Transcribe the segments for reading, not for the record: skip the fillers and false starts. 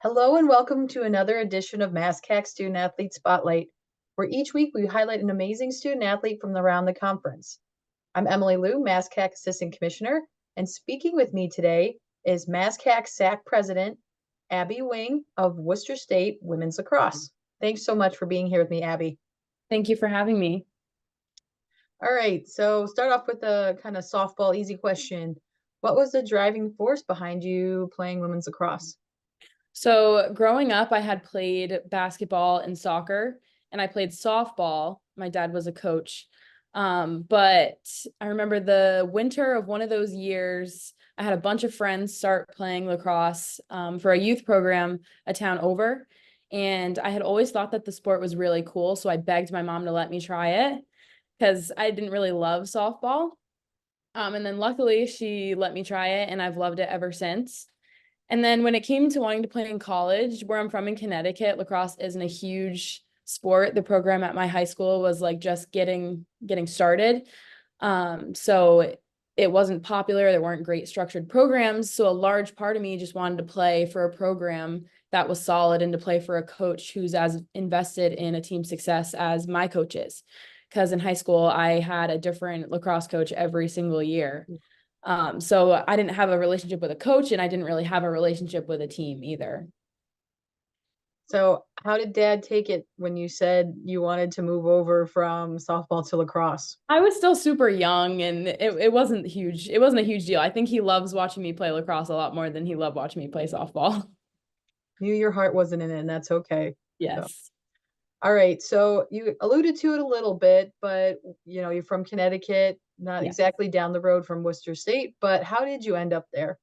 Hello and welcome to another edition of MASCAC Student Athlete Spotlight, where each week we highlight an amazing student athlete from around the conference. I'm Emily Liu, MASCAC Assistant Commissioner, and speaking with me today is MASCAC SAC President Abbie Wing of Worcester State Women's Lacrosse. Thanks so much for being here with me, Abbie. Thank you for having me. All right, so start off with a kind of softball, easy question. What was the driving force behind you playing women's lacrosse? So growing up, I had played basketball and soccer, and I played softball. My dad was a coach. But I remember the winter of one of those years, I had a bunch of friends start playing lacrosse for a youth program a town over. And I had always thought that the sport was really cool. So I begged my mom to let me try it because I didn't really love softball. And then luckily she let me try it, and I've loved it ever since. And then when it came to wanting to play in college, where I'm from in Connecticut, lacrosse isn't a huge sport. The program at my high school was like just getting started. So it wasn't popular. There weren't great structured programs. So a large part of me just wanted to play for a program that was solid and to play for a coach who's as invested in a team success as my coach is. Because in high school, I had a different lacrosse coach every single year. So I didn't have a relationship with a coach, and I didn't really have a relationship with a team either. So, how did Dad take it when you said you wanted to move over from softball to lacrosse? I was still super young, and it wasn't huge. It wasn't a huge deal. I think he loves watching me play lacrosse a lot more than he loved watching me play softball. Knew your heart wasn't in it, and that's okay. So, Yes. all right. So you alluded to it a little bit, but you're from Connecticut, not Yeah. exactly down the road from Worcester State, but how did you end up there?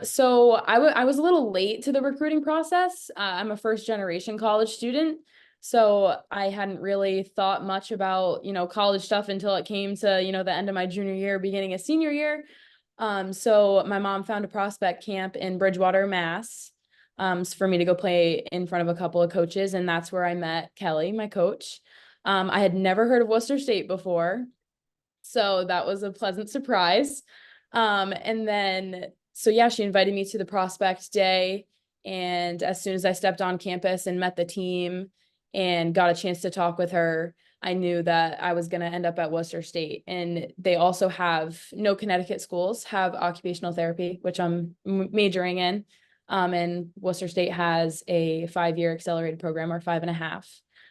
So I was a little late to the recruiting process. I'm a first generation college student, so I hadn't really thought much about, college stuff until it came to, the end of my junior year, beginning of senior year. So my mom found a prospect camp in Bridgewater, Mass, for me to go play in front of a couple of coaches, and that's where I met Kelly, my coach. I had never heard of Worcester State before, so that was a pleasant surprise. And then, so yeah, she invited me to the prospect day. And as soon as I stepped on campus and met the team and got a chance to talk with her, I knew that I was going to end up at Worcester State. And they also have, no Connecticut schools have occupational therapy, which I'm majoring in. And Worcester State has a 5-year accelerated program, or 5.5.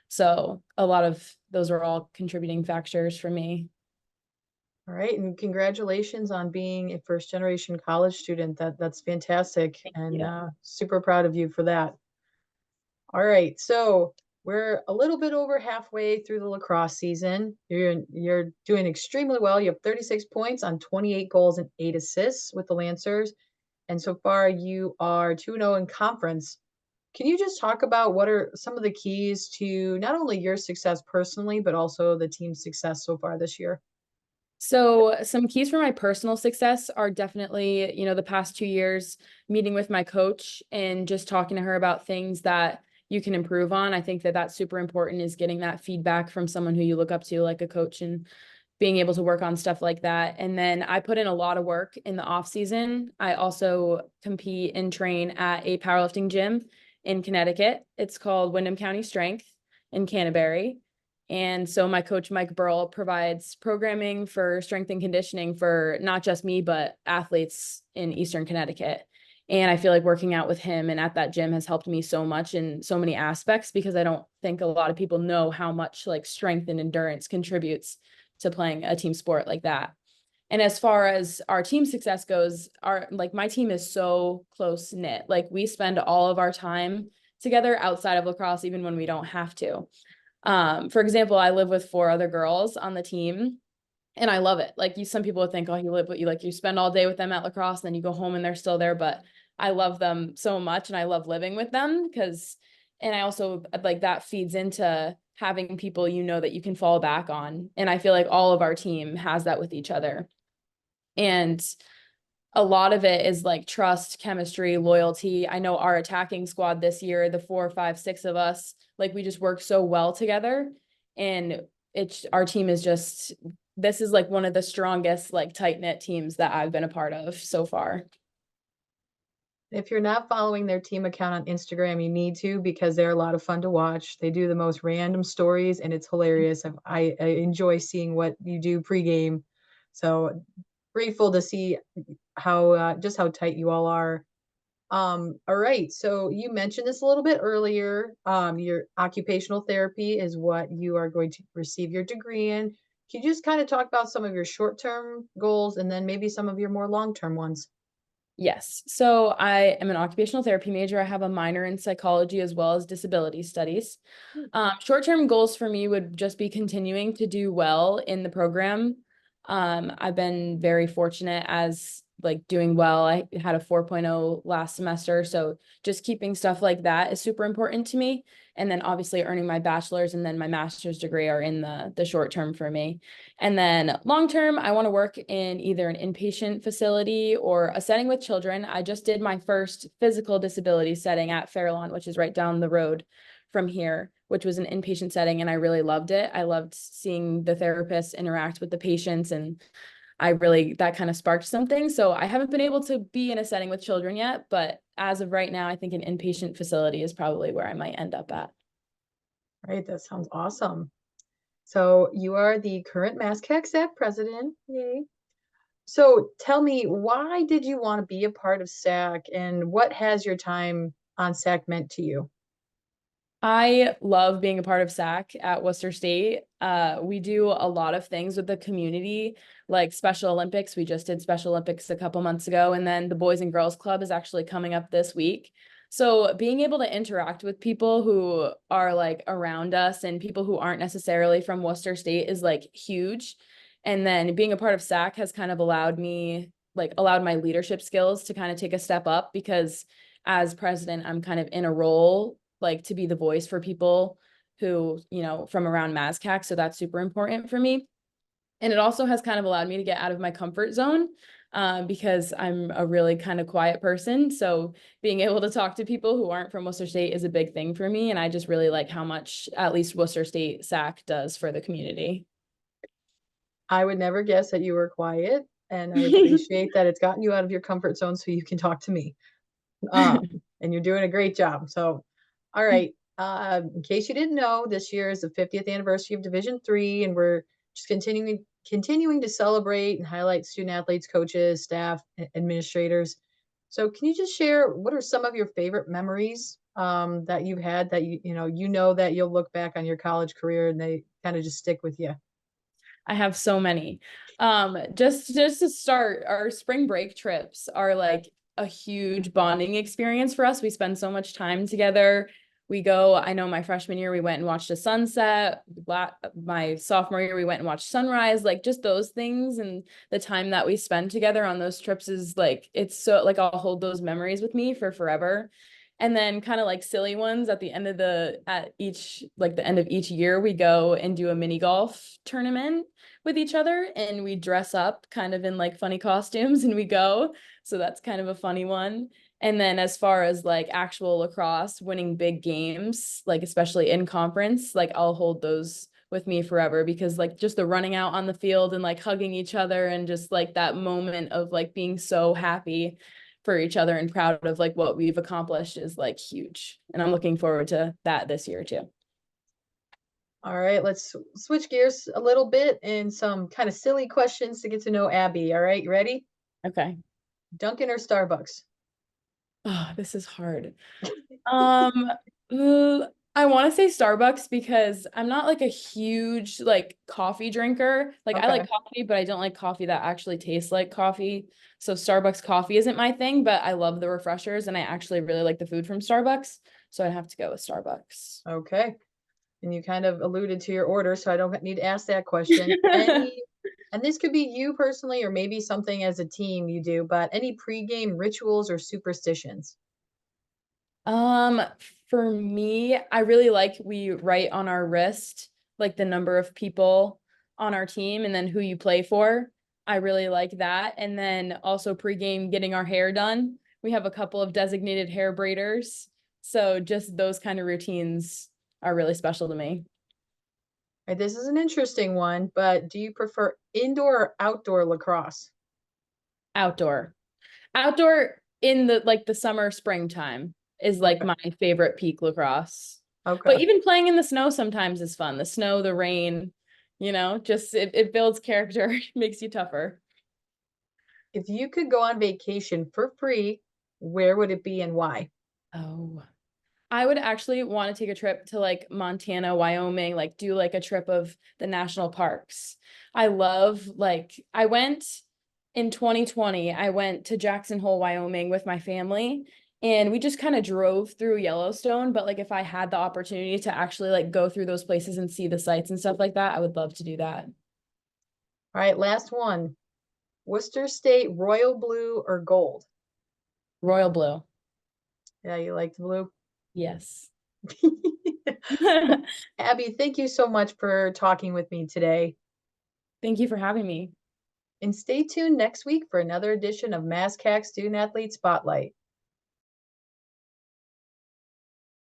So a lot of those are all contributing factors for me. All right, and congratulations on being a first generation college student. That's fantastic, and Yeah. super proud of you for that. All right, so we're a little bit over halfway through the lacrosse season. You're doing extremely well. You have 36 points on 28 goals and 8 assists with the Lancers, and so far you are 2-0 in conference. Can you just talk about what are some of the keys to not only your success personally, but also the team's success so far this year? So some keys for my personal success are definitely, the past 2 years meeting with my coach and just talking to her about things that you can improve on. I think that that's super important, is getting that feedback from someone who you look up to, like a coach, and being able to work on stuff like that. And then I put in a lot of work in the off season. I also compete and train at a powerlifting gym in Connecticut. It's called Windham County Strength in Canterbury. And so my coach, Mike Burrell, provides programming for strength and conditioning for not just me, but athletes in Eastern Connecticut. And I feel like working out with him and at that gym has helped me so much in so many aspects, because I don't think a lot of people know how much like strength and endurance contributes to playing a team sport like that. And as far as our team success goes, my team is so close knit. Like, we spend all of our time together outside of lacrosse, even when we don't have to. For example, I live with 4 other girls on the team, and I love it. Like, some people would think, oh, you spend all day with them at lacrosse, and then you go home and they're still there. But I love them so much, and I love living with them and I also like that feeds into having people, that you can fall back on. And I feel like all of our team has that with each other. And a lot of it is like trust, chemistry, loyalty. I know our attacking squad this year, the 4, 5, 6 of us, like, we just work so well together. And our team is just, this is like one of the strongest, like, tight knit teams that I've been a part of so far. If you're not following their team account on Instagram, you need to because they're a lot of fun to watch. They do the most random stories and it's hilarious. I enjoy seeing what you do pregame. So grateful to see how just how tight you all are. All right. So you mentioned this a little bit earlier. Your occupational therapy is what you are going to receive your degree in. Can you just kind of talk about some of your short-term goals and then maybe some of your more long-term ones? Yes. So I am an occupational therapy major. I have a minor in psychology as well as disability studies. Short-term goals for me would just be continuing to do well in the program. I've been very fortunate as like doing well. I had a 4.0 last semester, so just keeping stuff like that is super important to me. And then obviously earning my bachelor's and then my master's degree are in the short term for me. And then long term, I want to work in either an inpatient facility or a setting with children. I just did my first physical disability setting at Fairlawn, which is right down the road from here, which was an inpatient setting, and I really loved it. I loved seeing the therapists interact with the patients, and that kind of sparked something. So I haven't been able to be in a setting with children yet, but as of right now, I think an inpatient facility is probably where I might end up at. Right. That sounds awesome. So you are the current MASCAC SAC president. Yay. So tell me, why did you want to be a part of SAC and what has your time on SAC meant to you? I love being a part of SAC at Worcester State. We do a lot of things with the community, like Special Olympics. We just did Special Olympics a couple months ago, and then the Boys and Girls Club is actually coming up this week. So being able to interact with people who are like around us and people who aren't necessarily from Worcester State is like huge. And then being a part of SAC has kind of allowed my leadership skills to kind of take a step up because as president, I'm kind of in a role like to be the voice for people who, from around MASCAC. So that's super important for me. And it also has kind of allowed me to get out of my comfort zone because I'm a really kind of quiet person. So being able to talk to people who aren't from Worcester State is a big thing for me. And I just really like how much at least Worcester State SAC does for the community. I would never guess that you were quiet, and I appreciate that it's gotten you out of your comfort zone so you can talk to me. And you're doing a great job. So, all right. In case you didn't know, this year is the 50th anniversary of Division III, and we're just continuing to celebrate and highlight student athletes, coaches, staff, administrators. So, can you just share what are some of your favorite memories that you've had that you know that you'll look back on your college career and they kind of just stick with you? I have so many. Just to start, our spring break trips are like a huge bonding experience for us. We spend so much time together. I know my freshman year, we went and watched a sunset. My sophomore year, we went and watched sunrise. Like just those things and the time that we spend together on those trips is like, it's so like I'll hold those memories with me for forever. And then kind of like silly ones at the end of the end of each year, we go and do a mini golf tournament with each other and we dress up kind of in like funny costumes and we go. So that's kind of a funny one. And then as far as like actual lacrosse, winning big games, like especially in conference, like I'll hold those with me forever because like just the running out on the field and like hugging each other and just like that moment of like being so happy for each other and proud of like what we've accomplished is like huge. And I'm looking forward to that this year too. All right, let's switch gears a little bit and some kind of silly questions to get to know Abbie. All right, you ready? Okay. Dunkin' or Starbucks? Oh, this is hard. Um, I want to say Starbucks because I'm not like a huge like coffee drinker. Like I like Okay. coffee, but I don't like coffee that actually tastes like coffee. So Starbucks coffee isn't my thing, but I love the refreshers and I actually really like the food from Starbucks. So I'd have to go with Starbucks. Okay. And you kind of alluded to your order, so I don't need to ask that question. And this could be you personally, or maybe something as a team you do, but any pregame rituals or superstitions? Um, for me, I really like we write on our wrist like the number of people on our team and then who you play for. I really like that. And then also pregame getting our hair done. We have a couple of designated hair braiders. So just those kind of routines are really special to me. Right, this is an interesting one, but do you prefer indoor or outdoor lacrosse? Outdoor. Outdoor in the like the summer, springtime is like Okay. my favorite peak lacrosse. But Okay. even playing in the snow sometimes is fun. The snow, the rain, just it builds character, makes you tougher. If you could go on vacation for free, where would it be and why? Oh, I would actually want to take a trip to like Montana, Wyoming, like do like a trip of the national parks. I went in 2020, I went to Jackson Hole, Wyoming with my family, and we just kind of drove through Yellowstone. But like if I had the opportunity to actually like go through those places and see the sights and stuff like that, I would love to do that. All right, last one. Worcester State, royal blue or gold? Royal Blue. Yeah, you like the blue? Yes. Abbie, thank you so much for talking with me today. Thank you for having me. And stay tuned next week for another edition of MASCAC Student Athlete Spotlight.